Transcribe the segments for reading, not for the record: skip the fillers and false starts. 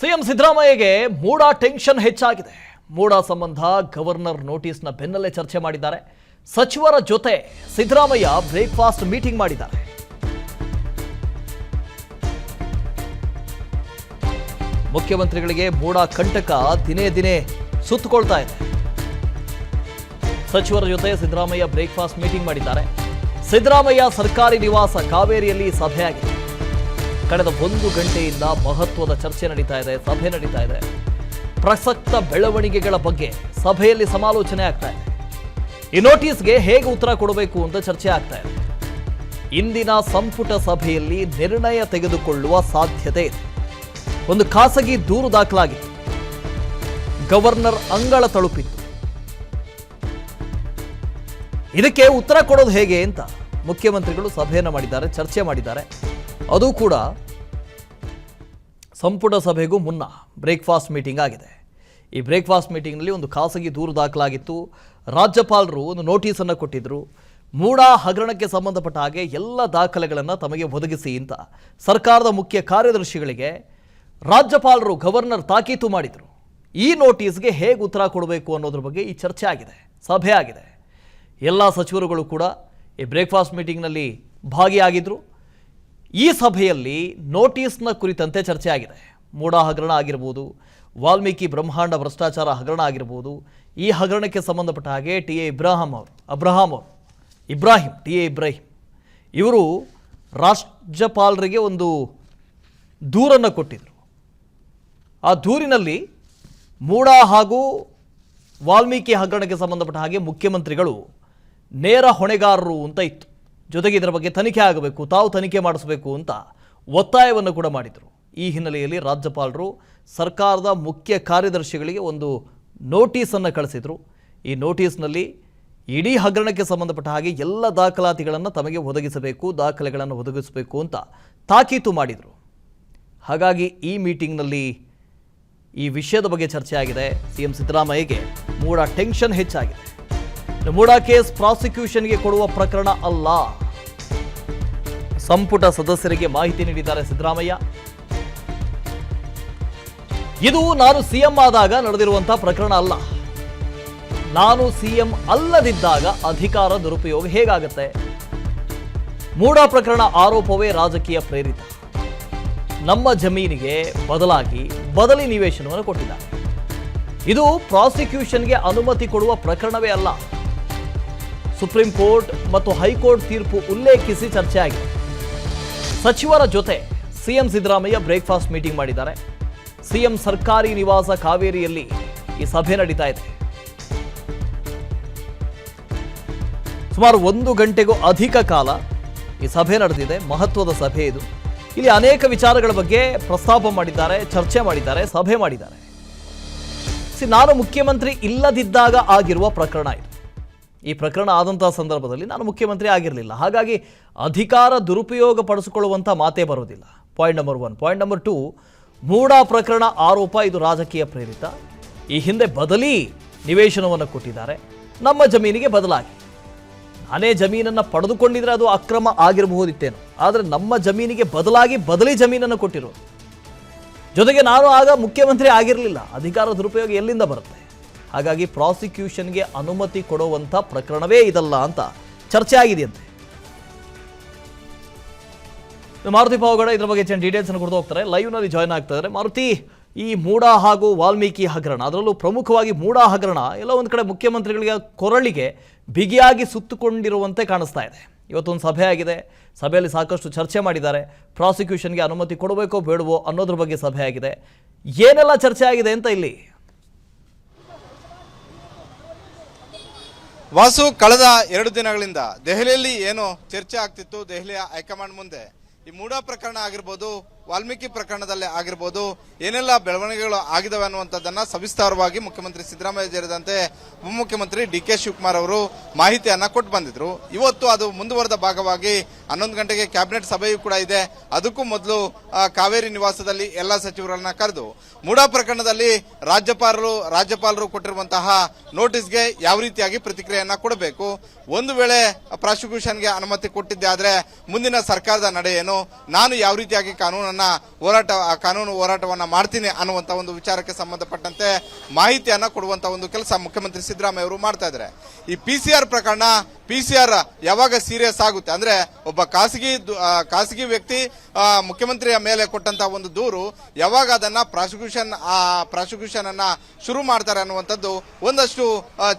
CM ಸಿದ್ದರಾಮಯ್ಯಗೆ ಮೂಡ tension ಹೆಚ್ಚಾಗಿದೆ. ಮೂಡ ಸಂಬಂಧ governor ನೋಟಿಸ್ನ ಬೆನ್ನಲ್ಲೇ ಚರ್ಚೆ ಮಾಡಿದ್ದಾರೆ. ಸಚಿವರ ಜೊತೆ ಸಿದ್ದರಾಮಯ್ಯ ಬ್ರೇಕ್ಫಾಸ್ಟ್ ಮೀಟಿಂಗ್ ಮಾಡಿದ್ದಾರೆ. ಮುಖ್ಯಮಂತ್ರಿಗಳಿಗೆ ಮೂಡ ಕಂಟಕ ದಿನೇ ದಿನೇ ಸುತ್ತುಕೊಳ್ತಾ ಇದೆ. ಸಚಿವರ ಜೊತೆ ಸಿದ್ದರಾಮಯ್ಯ ಬ್ರೇಕ್ಫಾಸ್ಟ್ ಮೀಟಿಂಗ್ ಮಾಡಿದ್ದಾರೆ. ಸಿದ್ದರಾಮಯ್ಯ ಸರ್ಕಾರಿ ನಿವಾಸ ಕಾವೇರಿಯಲ್ಲಿ ಸಭೆಯಾಗಿದೆ. ಕಳೆದ 1 ಗಂಟೆಯಿಂದ ಮಹತ್ವದ ಚರ್ಚೆ ನಡೀತಾ ಇದೆ, ಸಭೆ ನಡೀತಾ ಇದೆ. ಪ್ರಸಕ್ತ ಬೆಳವಣಿಗೆಗಳ ಬಗ್ಗೆ ಸಭೆಯಲ್ಲಿ ಸಮಾಲೋಚನೆ ಆಗ್ತಾ ಇದೆ. ಈ ನೋಟಿಸ್ಗೆ ಹೇಗೆ ಉತ್ತರ ಕೊಡಬೇಕು ಅಂತ ಚರ್ಚೆ ಆಗ್ತಾ ಇದೆ. ಇಂದಿನ ಸಂಪುಟ ಸಭೆಯಲ್ಲಿ ನಿರ್ಣಯ ತೆಗೆದುಕೊಳ್ಳುವ ಸಾಧ್ಯತೆ ಇದೆ. ಒಂದು ಖಾಸಗಿ ದೂರು ದಾಖಲಾಗಿತ್ತು, ಗವರ್ನರ್ ಅಂಗಳ ತಲುಪಿತ್ತು. ಇದಕ್ಕೆ ಉತ್ತರ ಕೊಡೋದು ಹೇಗೆ ಅಂತ ಮುಖ್ಯಮಂತ್ರಿಗಳು ಸಭೆಯನ್ನು ಮಾಡಿದ್ದಾರೆ, ಚರ್ಚೆ ಮಾಡಿದ್ದಾರೆ. ಅದು ಕೂಡ ಸಂಪುಟ ಸಭೆಗೂ ಮುನ್ನ ಬ್ರೇಕ್ಫಾಸ್ಟ್ ಮೀಟಿಂಗ್ ಆಗಿದೆ. ಈ ಬ್ರೇಕ್ಫಾಸ್ಟ್ ಮೀಟಿಂಗ್ನಲ್ಲಿ ಒಂದು ಖಾಸಗಿ ದೂರು ದಾಖಲಾಗಿತ್ತು. ರಾಜ್ಯಪಾಲರು ಒಂದು ನೋಟಿಸನ್ನು ಕೊಟ್ಟಿದ್ದರು. ಮೂಡ ಹಗರಣಕ್ಕೆ ಸಂಬಂಧಪಟ್ಟ ಹಾಗೆ ಎಲ್ಲ ದಾಖಲೆಗಳನ್ನು ತಮಗೆ ಒದಗಿಸಿ ಅಂತ ಸರ್ಕಾರದ ಮುಖ್ಯ ಕಾರ್ಯದರ್ಶಿಗಳಿಗೆ ರಾಜ್ಯಪಾಲರು ಗವರ್ನರ್ ತಾಕೀತು ಮಾಡಿದರು. ಈ ನೋಟಿಸ್ಗೆ ಹೇಗೆ ಉತ್ತರ ಕೊಡಬೇಕು ಅನ್ನೋದ್ರ ಬಗ್ಗೆ ಈ ಚರ್ಚೆ ಆಗಿದೆ, ಸಭೆ ಆಗಿದೆ. ಎಲ್ಲ ಸಚಿವರುಗಳು ಕೂಡ ಈ ಬ್ರೇಕ್ಫಾಸ್ಟ್ ಮೀಟಿಂಗ್ನಲ್ಲಿ ಭಾಗಿಯಾಗಿದ್ದರು. ಈ ಸಭೆಯಲ್ಲಿ ನೋಟಿಸ್ನ ಕುರಿತಂತೆ ಚರ್ಚೆ ಆಗಿದೆ. ಮೂಡ ಹಗರಣ ಆಗಿರ್ಬೋದು, ವಾಲ್ಮೀಕಿ ಬ್ರಹ್ಮಾಂಡ ಭ್ರಷ್ಟಾಚಾರ ಹಗರಣ ಆಗಿರ್ಬೋದು. ಈ ಹಗರಣಕ್ಕೆ ಸಂಬಂಧಪಟ್ಟ ಹಾಗೆ ಇಬ್ರಾಹಿಂ ಇವರು ರಾಜ್ಯಪಾಲರಿಗೆ ಒಂದು ದೂರನ್ನು ಕೊಟ್ಟಿದ್ದರು. ಆ ದೂರಿನಲ್ಲಿ ಮೂಡ ಹಾಗೂ ವಾಲ್ಮೀಕಿ ಹಗರಣಕ್ಕೆ ಸಂಬಂಧಪಟ್ಟ ಹಾಗೆ ಮುಖ್ಯಮಂತ್ರಿಗಳು ನೇರ ಹೊಣೆಗಾರರು ಅಂತ ಇತ್ತು. ಜೊತೆಗೆ ಇದರ ಬಗ್ಗೆ ತನಿಖೆ ಆಗಬೇಕು, ತಾವು ತನಿಖೆ ಮಾಡಿಸಬೇಕು ಅಂತ ಒತ್ತಾಯವನ್ನು ಕೂಡ ಮಾಡಿದರು. ಈ ಹಿನ್ನೆಲೆಯಲ್ಲಿ ರಾಜ್ಯಪಾಲರು ಸರ್ಕಾರದ ಮುಖ್ಯ ಕಾರ್ಯದರ್ಶಿಗಳಿಗೆ ಒಂದು ನೋಟಿಸನ್ನು ಕಳಿಸಿದರು. ಈ ನೋಟಿಸ್ನಲ್ಲಿ ಇಡೀ ಹಗರಣಕ್ಕೆ ಸಂಬಂಧಪಟ್ಟ ಹಾಗೆ ಎಲ್ಲ ದಾಖಲಾತಿಗಳನ್ನು ತಮಗೆ ಒದಗಿಸಬೇಕು, ದಾಖಲೆಗಳನ್ನು ಒದಗಿಸಬೇಕು ಅಂತ ತಾಕೀತು ಮಾಡಿದರು. ಹಾಗಾಗಿ ಈ ಮೀಟಿಂಗ್ನಲ್ಲಿ ಈ ವಿಷಯದ ಬಗ್ಗೆ ಚರ್ಚೆ ಆಗಿದೆ. ಸಿಎಂ ಸಿದ್ದರಾಮಯ್ಯಗೆ ಮೂಡ ಟೆನ್ಷನ್ ಹೆಚ್ಚಾಗಿದೆ. ಮೂಡ ಕೇಸ್ ಪ್ರಾಸಿಕ್ಯೂಷನ್ಗೆ ಕೊಡುವ ಪ್ರಕರಣ ಅಲ್ಲ. ಸಂಪುಟ ಸದಸ್ಯರಿಗೆ ಮಾಹಿತಿ ನೀಡಿದ್ದಾರೆ ಸಿದ್ದರಾಮಯ್ಯ. ಇದು ನಾನು ಸಿಎಂ ಆದಾಗ ನಡೆದಿರುವಂತಹ ಪ್ರಕರಣ ಅಲ್ಲ. ನಾನು ಸಿಎಂ ಅಲ್ಲದಿದ್ದಾಗ ಅಧಿಕಾರ ದುರುಪಯೋಗ ಹೇಗಾಗುತ್ತೆ? ಮೂಡ ಪ್ರಕರಣ ಆರೋಪವೇ ರಾಜಕೀಯ ಪ್ರೇರಿತ. ನಮ್ಮ ಜಮೀನಿಗೆ ಬದಲಿ ನಿವೇಶನವನ್ನು ಕೊಟ್ಟಿದ್ದಾರೆ. ಇದು ಪ್ರಾಸಿಕ್ಯೂಷನ್ಗೆ ಅನುಮತಿ ಕೊಡುವ ಪ್ರಕರಣವೇ ಅಲ್ಲ. ಸುಪ್ರೀಂ ಕೋರ್ಟ್ ಮತ್ತು ಹೈಕೋರ್ಟ್ ತೀರ್ಪು ಉಲ್ಲೇಖಿಸಿ ಚರ್ಚೆ ಆಗಿದೆ. ಸಚಿವರ ಜೊತೆ ಸಿಎಂ ಸಿದ್ದರಾಮಯ್ಯ ಬ್ರೇಕ್ಫಾಸ್ಟ್ ಮೀಟಿಂಗ್ ಮಾಡಿದ್ದಾರೆ. ಸಿಎಂ ಸರ್ಕಾರಿ ನಿವಾಸ ಕಾವೇರಿಯಲ್ಲಿ ಈ ಸಭೆ ನಡೀತಾ ಇದೆ. ಸುಮಾರು 1 ಗಂಟೆಗೂ ಅಧಿಕ ಕಾಲ ಈ ಸಭೆ ನಡೆದಿದೆ. ಮಹತ್ವದ ಸಭೆ ಇದು. ಇಲ್ಲಿ ಅನೇಕ ವಿಚಾರಗಳ ಬಗ್ಗೆ ಪ್ರಸ್ತಾಪ ಮಾಡಿದ್ದಾರೆ, ಚರ್ಚೆ ಮಾಡಿದ್ದಾರೆ, ಸಭೆ ಮಾಡಿದ್ದಾರೆ. ನಾನು ಮುಖ್ಯಮಂತ್ರಿ ಇಲ್ಲದಿದ್ದಾಗ ಆಗಿರುವ ಪ್ರಕರಣ ಇದು. ಈ ಪ್ರಕರಣ ಆದಂತಹ ಸಂದರ್ಭದಲ್ಲಿ ನಾನು ಮುಖ್ಯಮಂತ್ರಿ ಆಗಿರಲಿಲ್ಲ. ಹಾಗಾಗಿ ಅಧಿಕಾರ ದುರುಪಯೋಗ ಪಡಿಸಿಕೊಳ್ಳುವಂಥ ಮಾತೇ ಬರೋದಿಲ್ಲ. Point number 1. ಪಾಯಿಂಟ್ ನಂಬರ್ 2, ಮೂಡ ಪ್ರಕರಣ ಆರೋಪ ಇದು ರಾಜಕೀಯ ಪ್ರೇರಿತ. ಈ ಹಿಂದೆ ಬದಲಿ ನಿವೇಶನವನ್ನು ಕೊಟ್ಟಿದ್ದಾರೆ. ನಮ್ಮ ಜಮೀನಿಗೆ ಬದಲಾಗಿ ನಾನೇ ಜಮೀನನ್ನು ಪಡೆದುಕೊಂಡಿದ್ರೆ ಅದು ಅಕ್ರಮ ಆಗಿರಬಹುದಿತ್ತೇನೋ. ಆದರೆ ನಮ್ಮ ಜಮೀನಿಗೆ ಬದಲಿ ಜಮೀನನ್ನು ಕೊಟ್ಟಿರೋದು. ಜೊತೆಗೆ ನಾನು ಆಗ ಮುಖ್ಯಮಂತ್ರಿ ಆಗಿರಲಿಲ್ಲ. ಅಧಿಕಾರ ದುರುಪಯೋಗ ಎಲ್ಲಿಂದ ಬರುತ್ತೆ? ಹಾಗಾಗಿ ಪ್ರಾಸಿಕ್ಯೂಷನ್ಗೆ ಅನುಮತಿ ಕೊಡುವಂಥ ಪ್ರಕರಣವೇ ಇದಲ್ಲ ಅಂತ ಚರ್ಚೆ ಆಗಿದೆಯಂತೆ. ಮಾರುತಿ ಪಾವಗಡ ಇದರ ಬಗ್ಗೆ ಡೀಟೇಲ್ಸ್ ಅನ್ನು ಕೊಡ್ತಾ ಹೋಗ್ತಾರೆ. ಲೈವ್ನಲ್ಲಿ ಜಾಯ್ನ್ ಆಗ್ತಾ ಇದ್ದಾರೆ. ಮಾರುತಿ, ಈ ಮೂಡ ಹಾಗೂ ವಾಲ್ಮೀಕಿ ಹಗರಣ, ಅದರಲ್ಲೂ ಪ್ರಮುಖವಾಗಿ ಮೂಡ ಹಗರಣ ಎಲ್ಲ ಒಂದು ಕಡೆ ಮುಖ್ಯಮಂತ್ರಿಗಳಿಗೆ ಕೊರಳಿಗೆ ಬಿಗಿಯಾಗಿ ಸುತ್ತುಕೊಂಡಿರುವಂತೆ ಕಾಣಿಸ್ತಾ ಇದೆ. ಇವತ್ತೊಂದು ಸಭೆ ಆಗಿದೆ. ಸಭೆಯಲ್ಲಿ ಸಾಕಷ್ಟು ಚರ್ಚೆ ಮಾಡಿದ್ದಾರೆ. ಪ್ರಾಸಿಕ್ಯೂಷನ್ಗೆ ಅನುಮತಿ ಕೊಡಬೇಕೋ ಬೇಡವೋ ಅನ್ನೋದ್ರ ಬಗ್ಗೆ ಸಭೆ ಆಗಿದೆ. ಏನೆಲ್ಲ ಚರ್ಚೆ ಆಗಿದೆ ಅಂತ ಇಲ್ಲಿ ವಾಸು, ಕಳೆದ 2 ದಿನಗಳಿಂದ ದೆಹಲಿಯಲ್ಲಿ ಏನು ಚರ್ಚೆ ಆಗ್ತಿತ್ತು, ದೆಹಲಿಯ ಹೈಕಮಾಂಡ್ ಮುಂದೆ ಈ ಮೂಡ ಪ್ರಕರಣ ಆಗಿರ್ಬೋದು, ವಾಲ್ಮೀಕಿ ಪ್ರಕರಣದಲ್ಲೇ ಆಗಿರ್ಬೋದು, ಏನೆಲ್ಲ ಬೆಳವಣಿಗೆಗಳು ಆಗಿದಾವೆ ಅನ್ನುವಂಥದ್ದನ್ನ ಸವಿಸ್ತಾರವಾಗಿ ಮುಖ್ಯಮಂತ್ರಿ ಸಿದ್ದರಾಮಯ್ಯ ಸೇರಿದಂತೆ ಉಪಮುಖ್ಯಮಂತ್ರಿ ಡಿ.ಕೆ. ಶಿವಕುಮಾರ್ ಅವರು ಮಾಹಿತಿಯನ್ನ ಕೊಟ್ಟು ಬಂದಿದ್ರು. ಇವತ್ತು ಅದು ಮುಂದುವರೆದ ಭಾಗವಾಗಿ 11 ಗಂಟೆಗೆ ಕ್ಯಾಬಿನೆಟ್ ಸಭೆಯೂ ಕೂಡ ಇದೆ. ಅದಕ್ಕೂ ಮೊದಲು ಕಾವೇರಿ ನಿವಾಸದಲ್ಲಿ ಎಲ್ಲ ಸಚಿವರನ್ನ ಕರೆದು ಮೂಡ ಪ್ರಕರಣದಲ್ಲಿ ರಾಜ್ಯಪಾಲರು ಕೊಟ್ಟಿರುವಂತಹ ನೋಟಿಸ್ಗೆ ಯಾವ ರೀತಿಯಾಗಿ ಪ್ರತಿಕ್ರಿಯೆಯನ್ನ ಕೊಡಬೇಕು, ಒಂದು ವೇಳೆ ಪ್ರಾಸಿಕ್ಯೂಷನ್ಗೆ ಅನುಮತಿ ಕೊಟ್ಟಿದ್ದೆ ಆದ್ರೆ ಮುಂದಿನ ಸರ್ಕಾರದ ನಡೆ ಏನು, ನಾನು ಯಾವ ರೀತಿಯಾಗಿ ಕಾನೂನನ್ನ ಕಾನೂನು ಹೋರಾಟವನ್ನ ಮಾಡ್ತೀನಿ ಅನ್ನುವಂತ ಒಂದು ವಿಚಾರಕ್ಕೆ ಸಂಬಂಧಪಟ್ಟಂತೆ ಮಾಹಿತಿಯನ್ನ ಕೊಡುವಂತ ಒಂದು ಕೆಲಸ ಮುಖ್ಯಮಂತ್ರಿ ಸಿದ್ದರಾಮಯ್ಯ ಅವರು ಮಾಡ್ತಾ ಇದ್ದಾರೆ. ಈ PCR ಪ್ರಕರಣ ಯಾವಾಗ ಸೀರಿಯಸ್ ಆಗುತ್ತೆ ಅಂದ್ರೆ ಒಬ್ಬ ಖಾಸಗಿ ವ್ಯಕ್ತಿ ಮುಖ್ಯಮಂತ್ರಿಯ ಮೇಲೆ ಕೊಟ್ಟಂತ ಒಂದು ದೂರು ಯಾವಾಗ ಅದನ್ನ ಪ್ರಾಸಿಕ್ಯೂಷನ್ ಅನ್ನ ಶುರು ಮಾಡ್ತಾರೆ ಅನ್ನುವಂಥದ್ದು ಒಂದಷ್ಟು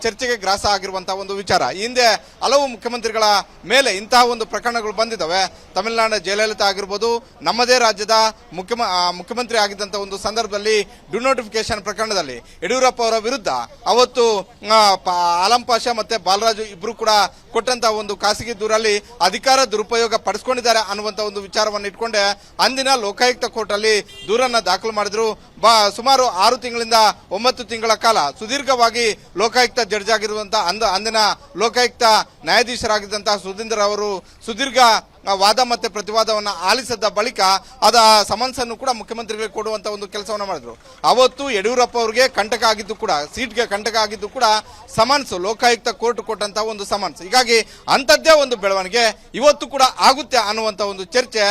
ಚರ್ಚೆಗೆ ಗ್ರಾಸ ಆಗಿರುವಂತಹ ಒಂದು ವಿಚಾರ. ಈ ಹಿಂದೆ ಹಲವು ಮುಖ್ಯಮಂತ್ರಿಗಳ ಮೇಲೆ ಇಂತಹ ಒಂದು ಪ್ರಕರಣಗಳು ಬಂದಿದ್ದಾವೆ. ತಮಿಳುನಾಡಿನ ಜಯಲಲಿತಾ ಆಗಿರ್ಬೋದು, ನಮ್ಮದೇ ರಾಜ್ಯದ ಮುಖ್ಯಮಂತ್ರಿ ಆಗಿದ್ದಂತ ಒಂದು ಸಂದರ್ಭದಲ್ಲಿ ಡಿನೋಟಿಫಿಕೇಶನ್ ಪ್ರಕರಣದಲ್ಲಿ ಯಡಿಯೂರಪ್ಪ ಅವರ ವಿರುದ್ಧ ಅವತ್ತು ಆಲಂ ಪಾಷಾ ಮತ್ತೆ ಬಾಲರಾಜು ಇಬ್ರು ಕೂಡ ಕೊಟ್ಟಂತ ಒಂದು ಖಾಸಗಿ ದೂರಲ್ಲಿ ಅಧಿಕಾರ ದುರುಪಯೋಗ ಪಡಿಸ್ಕೊಂಡಿದ್ದಾರೆ ಅನ್ನುವಂತ ಒಂದು ವಿಚಾರವನ್ನು ಇಟ್ಕೊಂಡೆ ಅಂದಿನ ಲೋಕಾಯುಕ್ತ ಕೋರ್ಟ್ ಅಲ್ಲಿ ದೂರನ್ನ ದಾಖಲು ಮಾಡಿದ್ರು. ಸುಮಾರು 6 ತಿಂಗಳಿಂದ 9 ತಿಂಗಳ ಕಾಲ ಸುದೀರ್ಘವಾಗಿ ಲೋಕಾಯುಕ್ತ ಜಡ್ಜ್ ಆಗಿರುವಂತಹ ಅಂದಿನ ಲೋಕಾಯುಕ್ತ ನ್ಯಾಯಾಧೀಶರಾಗಿದ್ದಂತಹ ಸುಧೀಂದ್ರ ಅವರು ಸುದೀರ್ಘ ವಾದ ಮತ್ತೆ ಪ್ರತಿವಾದವನ್ನ ಆಲಿಸಿದ ಬಳಿಕ ಅದ ಸಮನ್ಸ್ ಅನ್ನು ಕೂಡ ಮುಖ್ಯಮಂತ್ರಿಗಳಿಗೆ ಕೊಡುವಂತ ಒಂದು ಕೆಲಸವನ್ನ ಮಾಡಿದ್ರು. ಅವತ್ತು ಯಡಿಯೂರಪ್ಪ ಅವರಿಗೆ ಕಂಟಕ ಆಗಿದ್ದು ಕೂಡ ಸೀಟ್ಗೆ ಕಂಟಕ ಆಗಿದ್ದು ಕೂಡ ಸಮನ್ಸ್ ಲೋಕಾಯುಕ್ತ ಕೋರ್ಟ್ ಕೊಟ್ಟಂತ ಒಂದು ಸಮನ್ಸ್. ಹೀಗಾಗಿ ಅಂತದ್ದೇ ಒಂದು ಬೆಳವಣಿಗೆ ಇವತ್ತು ಕೂಡ ಆಗುತ್ತೆ ಅನ್ನುವಂತ ಒಂದು ಚರ್ಚೆ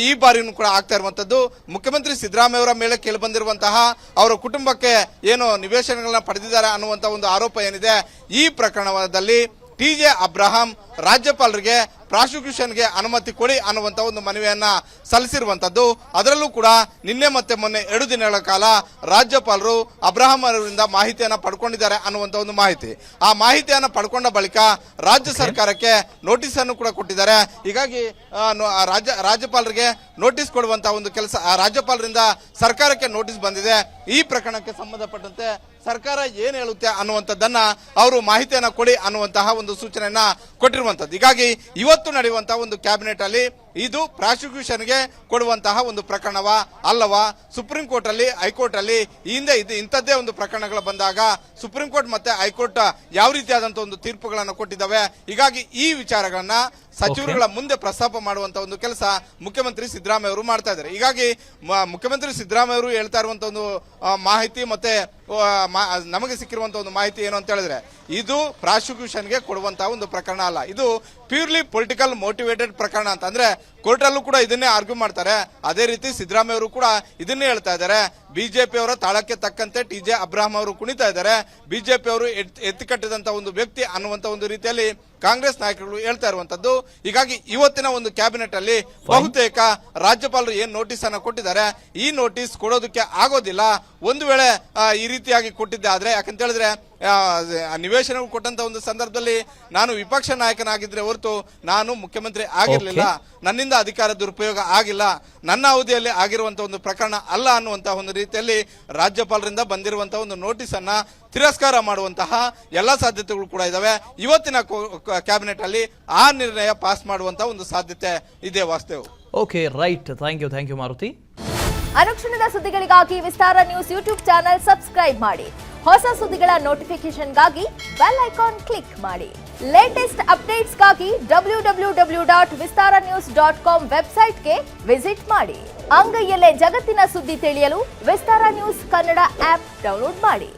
ಈ ಬಾರಿನೂ ಕೂಡ ಆಗ್ತಾ ಇರುವಂತದ್ದು. ಮುಖ್ಯಮಂತ್ರಿ ಸಿದ್ದರಾಮಯ್ಯ ಅವರ ಮೇಲೆ ಕೇಳಿ ಬಂದಿರುವಂತಹ ಅವರ ಕುಟುಂಬಕ್ಕೆ ಏನು ನಿವೇಶನಗಳನ್ನ ಪಡೆದಿದ್ದಾರೆ ಅನ್ನುವಂತ ಒಂದು ಆರೋಪ ಏನಿದೆ, ಈ ಪ್ರಕರಣದಲ್ಲಿ TJ ಅಬ್ರಹಾಂ ರಾಜ್ಯಪಾಲರಿಗೆ ಪ್ರಾಸಿಕ್ಯೂಷನ್ಗೆ ಅನುಮತಿ ಕೊಡಿ ಅನ್ನುವಂತ ಒಂದು ಮನವಿಯನ್ನ ಸಲ್ಲಿಸಿರುವಂತದ್ದು. ಅದರಲ್ಲೂ ಕೂಡ ನಿನ್ನೆ ಮತ್ತೆ ಮೊನ್ನೆ 2 ದಿನಗಳ ಕಾಲ ರಾಜ್ಯಪಾಲರು ಅಬ್ರಹಾಂ ಅವರಿಂದ ಮಾಹಿತಿಯನ್ನ ಪಡ್ಕೊಂಡಿದ್ದಾರೆ ಅನ್ನುವಂತ ಒಂದು ಮಾಹಿತಿ. ಆ ಮಾಹಿತಿಯನ್ನ ಪಡ್ಕೊಂಡ ಬಳಿಕ ರಾಜ್ಯ ಸರ್ಕಾರಕ್ಕೆ ನೋಟಿಸ್ ಅನ್ನು ಕೂಡ ಕೊಟ್ಟಿದ್ದಾರೆ. ಹೀಗಾಗಿ ರಾಜ್ಯಪಾಲರಿಗೆ ನೋಟಿಸ್ ಕೊಡುವಂತ ಒಂದು ಕೆಲಸ ರಾಜ್ಯಪಾಲರಿಂದ ಸರ್ಕಾರಕ್ಕೆ ನೋಟಿಸ್ ಬಂದಿದೆ. ಈ ಪ್ರಕರಣಕ್ಕೆ ಸಂಬಂಧಪಟ್ಟಂತೆ ಸರ್ಕಾರ ಏನ್ ಹೇಳುತ್ತೆ ಅನ್ನುವಂಥದ್ದನ್ನ ಅವರು ಮಾಹಿತಿಯನ್ನ ಕೊಡಿ ಅನ್ನುವಂತಹ ಒಂದು ಸೂಚನೆಯನ್ನ ಕೊಟ್ಟಿರುವಂತದ್ದು. ಹೀಗಾಗಿ ಇವತ್ತು ನಡೆಯುವಂತಹ ಒಂದು ಕ್ಯಾಬಿನೆಟ್ ಅಲ್ಲಿ ಇದು ಪ್ರಾಸಿಕ್ಯೂಷನ್ಗೆ ಕೊಡುವಂತಹ ಒಂದು ಪ್ರಕರಣವಾ ಅಲ್ಲವಾ? ಸುಪ್ರೀಂ ಕೋರ್ಟ್ ಅಲ್ಲಿ ಹೈಕೋರ್ಟ್ ಅಲ್ಲಿ ಹಿಂದೆ ಇಂಥದ್ದೇ ಒಂದು ಪ್ರಕರಣಗಳು ಬಂದಾಗ ಸುಪ್ರೀಂ ಕೋರ್ಟ್ ಮತ್ತೆ ಹೈಕೋರ್ಟ್ ಯಾವ ರೀತಿಯಾದಂತಹ ಒಂದು ತೀರ್ಪುಗಳನ್ನು ಕೊಟ್ಟಿದ್ದಾವೆ. ಹೀಗಾಗಿ ಈ ವಿಚಾರಗಳನ್ನ ಸಚಿವರುಗಳ ಮುಂದೆ ಪ್ರಸ್ತಾಪ ಮಾಡುವಂತ ಒಂದು ಕೆಲಸ ಮುಖ್ಯಮಂತ್ರಿ ಸಿದ್ದರಾಮಯ್ಯ ಅವರು ಮಾಡ್ತಾ ಇದ್ದಾರೆ. ಹೀಗಾಗಿ ಮುಖ್ಯಮಂತ್ರಿ ಸಿದ್ದರಾಮಯ್ಯ ಅವರು ಹೇಳ್ತಾ ಇರುವಂತ ಒಂದು ಮಾಹಿತಿ ಮತ್ತೆ ನಮಗೆ ಸಿಕ್ಕಿರುವಂತಹ ಒಂದು ಮಾಹಿತಿ ಏನು ಅಂತ ಹೇಳಿದ್ರೆ, ಇದು ಪ್ರಾಸಿಕ್ಯೂಷನ್ಗೆ ಕೊಡುವಂತಹ ಒಂದು ಪ್ರಕರಣ ಅಲ್ಲ, ಇದು ಪ್ಯೂರ್ಲಿ ಪೊಲಿಟಿಕಲ್ ಮೋಟಿವೇಟೆಡ್ ಪ್ರಕರಣ ಅಂತ. ಅಂದ್ರೆ ಕೋರ್ಟ್ ಅಲ್ಲೂ ಕೂಡ ಇದನ್ನೇ ಆರ್ಗ್ಯೂ ಮಾಡ್ತಾರೆ. ಅದೇ ರೀತಿ ಸಿದ್ದರಾಮಯ್ಯ ಅವರು ಕೂಡ ಇದನ್ನೇ ಹೇಳ್ತಾ ಇದ್ದಾರೆ. ಬಿಜೆಪಿ ಅವರ ತಾಳಕ್ಕೆ ತಕ್ಕಂತೆ TJ ಅಬ್ರಹಾಂ ಅವರು ಕುಣಿತಾ ಇದ್ದಾರೆ. ಬಿಜೆಪಿ ಅವರು ಎತ್ತಿಕಟ್ಟಿದಂತ ಒಂದು ವ್ಯಕ್ತಿ ಅನ್ನುವಂತ ಒಂದು ರೀತಿಯಲ್ಲಿ ಕಾಂಗ್ರೆಸ್ ನಾಯಕರು ಹೇಳ್ತಾ ಇರುವಂತದ್ದು. ಹೀಗಾಗಿ ಇವತ್ತಿನ ಒಂದು ಕ್ಯಾಬಿನೆಟ್ ಅಲ್ಲಿ ಬಹುತೇಕ ರಾಜ್ಯಪಾಲರು ಏನ್ ನೋಟಿಸ್ ಅನ್ನ ಕೊಟ್ಟಿದ್ದಾರೆ, ಈ ನೋಟಿಸ್ ಕೊಡೋದಕ್ಕೆ ಆಗೋದಿಲ್ಲ. ಒಂದು ವೇಳೆ ಈ ರೀತಿಯಾಗಿ ಕೊಟ್ಟಿದ್ದೆ ಆದ್ರೆ, ಯಾಕಂತ ಹೇಳಿದ್ರೆ ನಿವೇಶನ ಕೊಟ್ಟಂತ ಒಂದು ಸಂದರ್ಭದಲ್ಲಿ ನಾನು ವಿಪಕ್ಷ ನಾಯಕನಾಗಿದ್ರೆ ಹೊರತು ನಾನು ಮುಖ್ಯಮಂತ್ರಿ ಆಗಿರ್ಲಿಲ್ಲ, ನನ್ನಿಂದ ಅಧಿಕಾರ ದುರುಪಯೋಗ ಆಗಿಲ್ಲ, ನನ್ನ ಅವಧಿಯಲ್ಲಿ ಆಗಿರುವಂತಹ ಒಂದು ಪ್ರಕರಣ ಅಲ್ಲ ಅನ್ನುವಂತಹ ಒಂದು ರೀತಿಯಲ್ಲಿ ರಾಜ್ಯಪಾಲರಿಂದ ಬಂದಿರುವಂತಹ ಒಂದು ನೋಟಿಸ್ ಅನ್ನ ತಿರಸ್ಕಾರ ಮಾಡುವಂತಹ ಎಲ್ಲಾ ಸಾಧ್ಯತೆಗಳು ಕೂಡ ಇದಾವೆ. ಇವತ್ತಿನ ಕ್ಯಾಬಿನೆಟ್ ಅಲ್ಲಿ ಆ ನಿರ್ಣಯ ಪಾಸ್ ಮಾಡುವಂತಹ ಒಂದು ಸಾಧ್ಯತೆ ಇದೆ. ವಾಸ್ತವ. Okay, right. Thank you Maruti. ಅನುಕ್ಷಣದ ಸುದ್ದಿಗಳಿಗಾಗಿ Vistara news YouTube channel subscribe ಮಾಡಿ. ಹೊಸ ಸುದ್ದಿಗಳ ನೋಟಿಫಿಕೇಶನ್ಗಾಗಿ ಬೆಲ್ ಐಕಾನ್ ಕ್ಲಿಕ್ ಮಾಡಿ. ಲೇಟೆಸ್ಟ್ ಅಪ್ಡೇಟ್ಸ್ಗಾಗಿ www.vistaranews.com ವೆಬ್ಸೈಟ್ಗೆ ವಿಸಿಟ್ ಮಾಡಿ. ಅಂಗೈಯಲ್ಲೇ ಜಗತ್ತಿನ ಸುದ್ದಿ ತಿಳಿಯಲು Vistara news Kannada app download ಮಾಡಿ.